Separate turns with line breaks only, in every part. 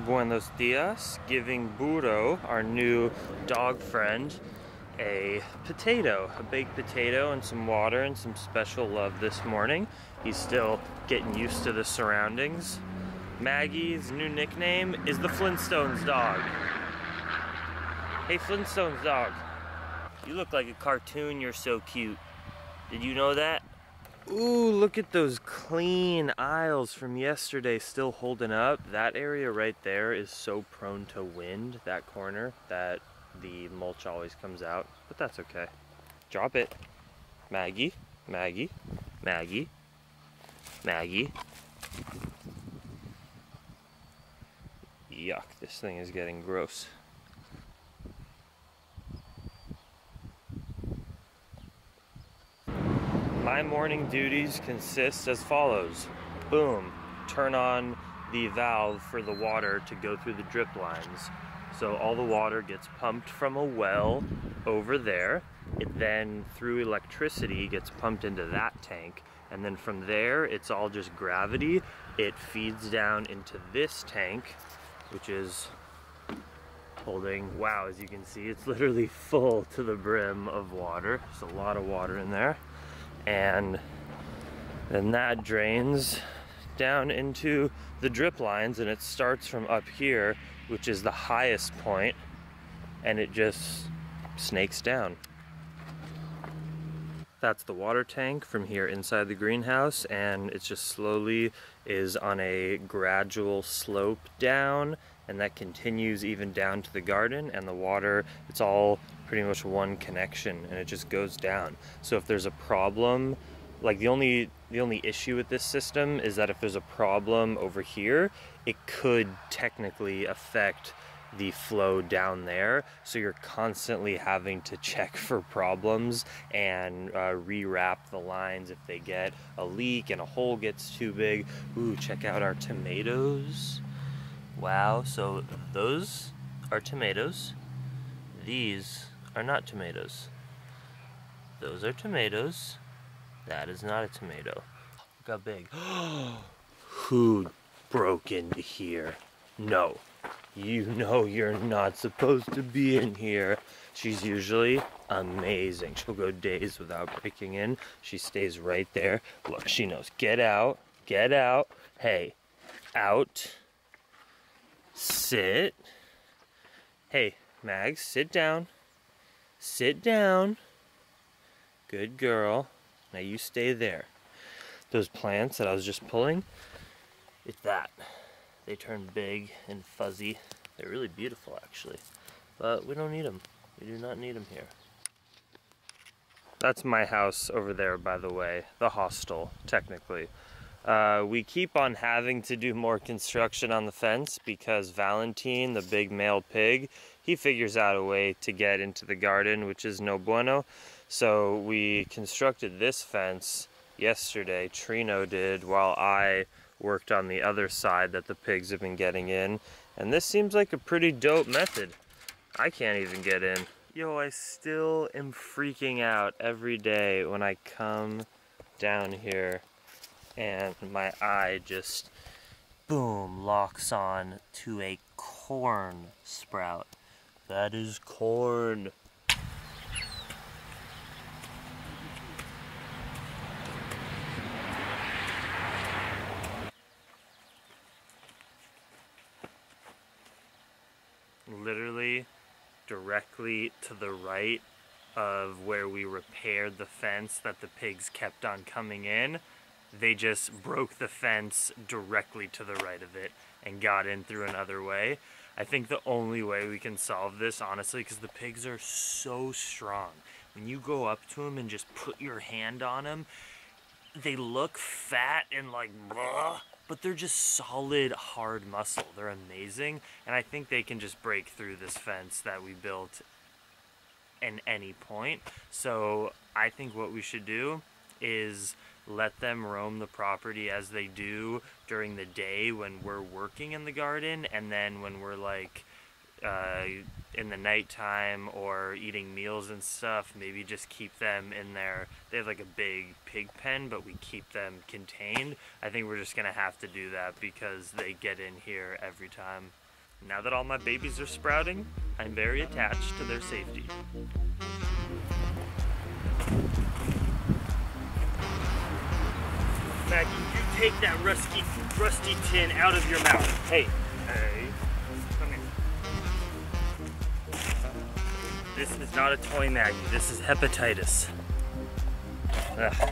Buenos dias, giving Burro, our new dog friend, a potato, a baked potato and some water and some special love this morning. He's still getting used to the surroundings. Maggie's new nickname is the Flintstones dog. Hey Flintstones dog, you look like a cartoon, you're so cute. Did you know that? Ooh, look at those clean aisles from yesterday still holding up. That area right there is so prone to wind, that corner, that the mulch always comes out, but that's okay. Drop it. Maggie, Maggie, Maggie, Maggie. Yuck, this thing is getting gross. My morning duties consist as follows. Boom, turn on the valve for the water to go through the drip lines. So all the water gets pumped from a well over there. It then, through electricity, gets pumped into that tank. And then from there, it's all just gravity. It feeds down into this tank, which is holding, wow, as you can see, it's literally full to the brim of water. There's a lot of water in there. And then that drains down into the drip lines, and it starts from up here, which is the highest point, and it just snakes down. That's the water tank from here inside the greenhouse, and it just slowly is on a gradual slope down, and that continues even down to the garden, and the water, it's all pretty much one connection, and it just goes down. So if there's a problem, like the only issue with this system is that if there's a problem over here, it could technically affect the flow down there, so you're constantly having to check for problems and rewrap the lines if they get a leak and a hole gets too big. Ooh, check out our tomatoes. Wow, so those are tomatoes. These are not tomatoes. Those are tomatoes. That is not a tomato. Look how big. Who broke into here? No. You know you're not supposed to be in here. She's usually amazing. She'll go days without breaking in. She stays right there. Look, she knows. Get out. Get out. Hey, out. Sit. Hey, Mags, sit down. Sit down. Good girl. Now you stay there. Those plants that I was just pulling, it's that. They turn big and fuzzy. They're really beautiful, actually. But we don't need them. We do not need them here. That's my house over there, by the way. The hostel, technically. We keep on having to do more construction on the fence because Valentine, the big male pig, he figures out a way to get into the garden, which is no bueno. So we constructed this fence yesterday. Trino did, while I worked on the other side that the pigs have been getting in. And this seems like a pretty dope method. I can't even get in. Yo, I still am freaking out every day when I come down here and my eye just, boom, locks on to a corn sprout. That is corn. Literally directly to the right of where we repaired the fence that the pigs kept on coming in. They just broke the fence directly to the right of it and got in through another way. I think the only way we can solve this, honestly, because the pigs are so strong. When you go up to them and just put your hand on them, they look fat and like blah, but they're just solid, hard muscle. They're amazing, and I think they can just break through this fence that we built at any point. So I think what we should do is let them roam the property as they do during the day when we're working in the garden, and then when we're like in the nighttime or eating meals and stuff, maybe just keep them in there. They have like a big pig pen, but we keep them contained. I think we're just gonna have to do that because they get in here every time. Now that all my babies are sprouting, I'm very attached to their safety. Maggie, you take that rusty tin out of your mouth. Hey, come here. This is not a toy, Maggie. This is hepatitis. Ugh.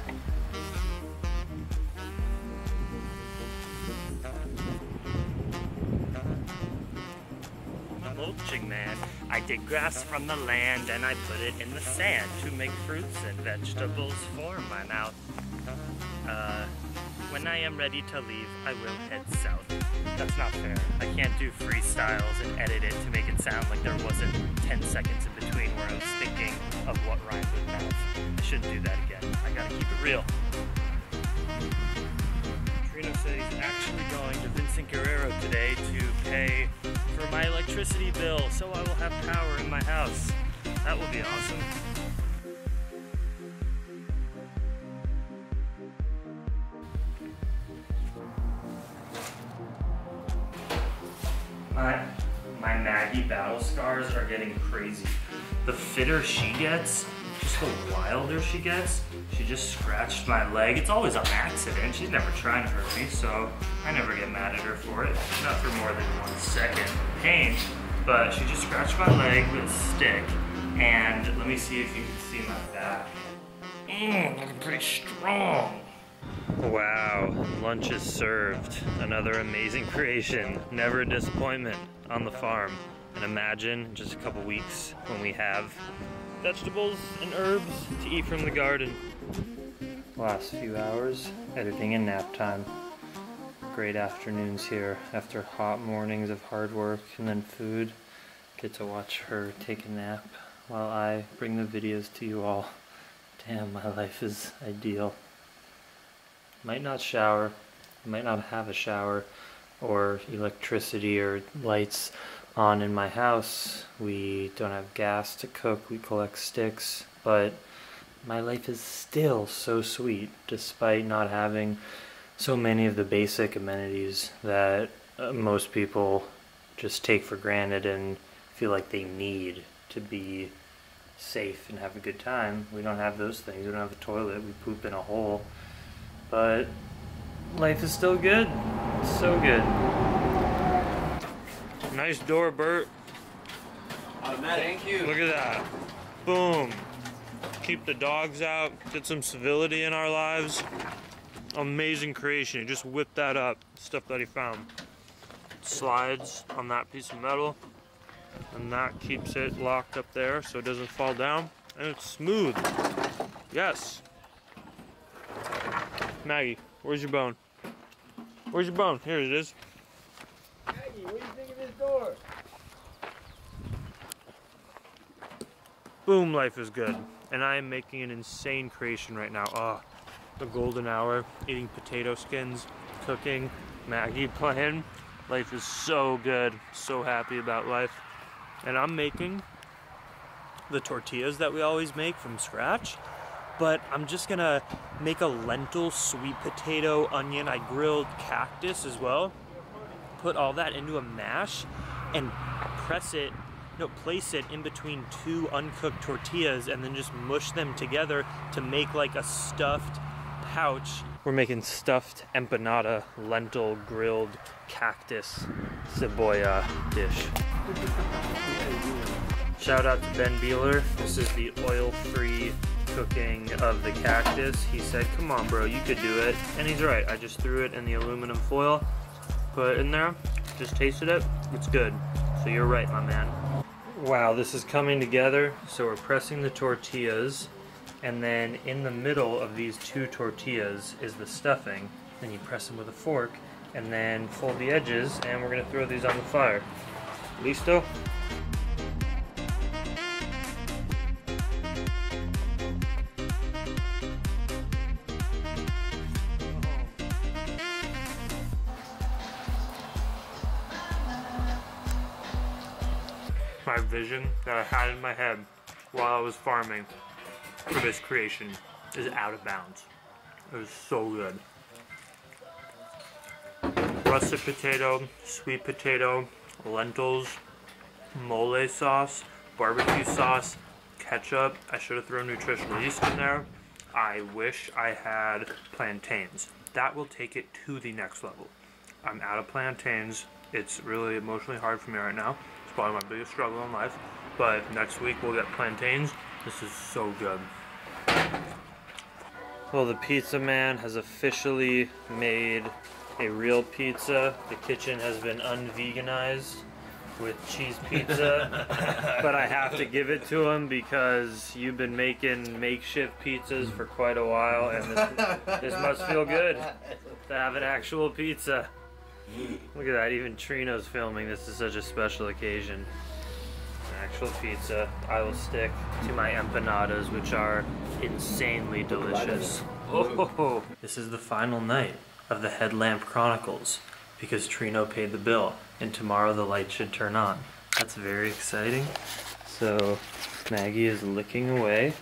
Mulching man. I dig grass from the land and I put it in the sand to make fruits and vegetables for my mouth. When I am ready to leave, I will head south. That's not fair. I can't do freestyles and edit it to make it sound like there wasn't 10 seconds in between where I was thinking of what rhymed with mouth. I shouldn't do that again. I gotta keep it real. Trino said he's actually going to Vincent Guerrero today to pay for my electricity bill, so I will have power in my house. That will be awesome. My Maggie battle scars are getting crazy. The fitter she gets, just the wilder she gets. She just scratched my leg. It's always an accident. She's never trying to hurt me, so I never get mad at her for it. Not for more than 1 second of pain, but she just scratched my leg with a stick. And let me see if you can see my back. Looking pretty strong. Wow, lunch is served. Another amazing creation. Never a disappointment on the farm. And imagine just a couple weeks when we have vegetables and herbs to eat from the garden. Last few hours, editing and nap time. Great afternoons here after hot mornings of hard work and then food. Get to watch her take a nap while I bring the videos to you all. Damn, my life is ideal. Might not shower, might not have a shower or electricity or lights on in my house. We don't have gas to cook, we collect sticks, but my life is still so sweet despite not having so many of the basic amenities that most people just take for granted and feel like they need to be safe and have a good time. We don't have those things. We don't have a toilet, we poop in a hole. But life is still good. It's so good. Nice door, Bert.
Automatic. Thank you.
Look at that. Boom. Keep the dogs out. Get some civility in our lives. Amazing creation. He just whipped that up. Stuff that he found. Slides on that piece of metal. And that keeps it locked up there so it doesn't fall down. And it's smooth. Yes. Maggie, where's your bone? Where's your bone? Here it is.
Maggie, what do you think of this door?
Boom, life is good. And I am making an insane creation right now. Ah, the golden hour, eating potato skins, cooking, Maggie playing. Life is so good. So happy about life. And I'm making the tortillas that we always make from scratch. But I'm just gonna make a lentil, sweet potato, onion. I grilled cactus as well. Put all that into a mash and place it in between 2 uncooked tortillas and then just mush them together to make like a stuffed pouch. We're making stuffed empanada, lentil, grilled cactus, cebolla dish. Shout out to Ben Beeler. This is the oil-free cooking of the cactus. He said, come on bro, you could do it. And he's right. I just threw it in the aluminum foil, put it in there, just tasted it. It's good. So you're right, my man. Wow, this is coming together. So we're pressing the tortillas, and then in the middle of these 2 tortillas is the stuffing. Then you press them with a fork, and then fold the edges, and we're gonna throw these on the fire. Listo?
my vision that I had in my head while I was farming for this creation is out of bounds. It was so good. Russet potato, sweet potato, lentils, mole sauce, barbecue sauce, ketchup. I should have thrown nutritional yeast in there. I wish I had plantains. That will take it to the next level. I'm out of plantains. It's really emotionally hard for me right now. It's probably my biggest struggle in life. But next week we'll get plantains. This is so good.
Well, the pizza man has officially made a real pizza. The kitchen has been unveganized with cheese pizza, but I have to give it to him because you've been making makeshift pizzas for quite a while, and this must feel good to have an actual pizza. Look at that, even Trino's filming. This is such a special occasion. Actual pizza. I will stick to my empanadas, which are insanely delicious. Oh, this is the final night of the Headlamp Chronicles because Trino paid the bill, and tomorrow the light should turn on. That's very exciting. So Maggie is licking away.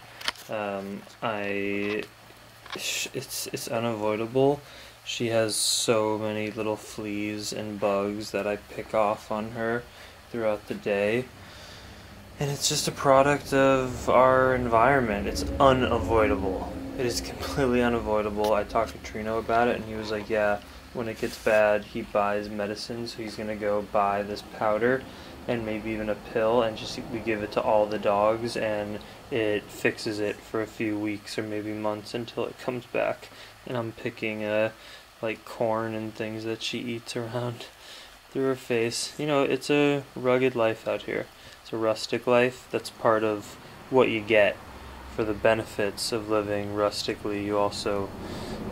It's unavoidable. She has so many little fleas and bugs that I pick off on her throughout the day. And it's just a product of our environment. It's unavoidable. It is completely unavoidable. I talked to Trino about it, and he was like, yeah, when it gets bad, he buys medicine, so he's going to go buy this powder and maybe even a pill, and just we give it to all the dogs, and it fixes it for a few weeks or maybe months until it comes back. And I'm picking like corn and things that she eats around through her face. You know, it's a rugged life out here. It's a rustic life. That's part of what you get for the benefits of living rustically. You also,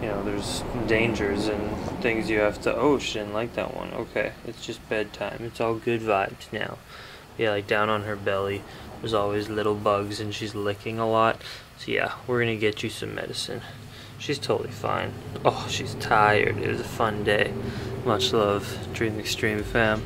you know, there's dangers and things you have to, oh, she didn't like that one. Okay, it's just bedtime. It's all good vibes now. Yeah, like down on her belly, there's always little bugs and she's licking a lot. So yeah, we're gonna get you some medicine. She's totally fine. Oh, she's tired. It was a fun day. Much love, Dream Extreme fam.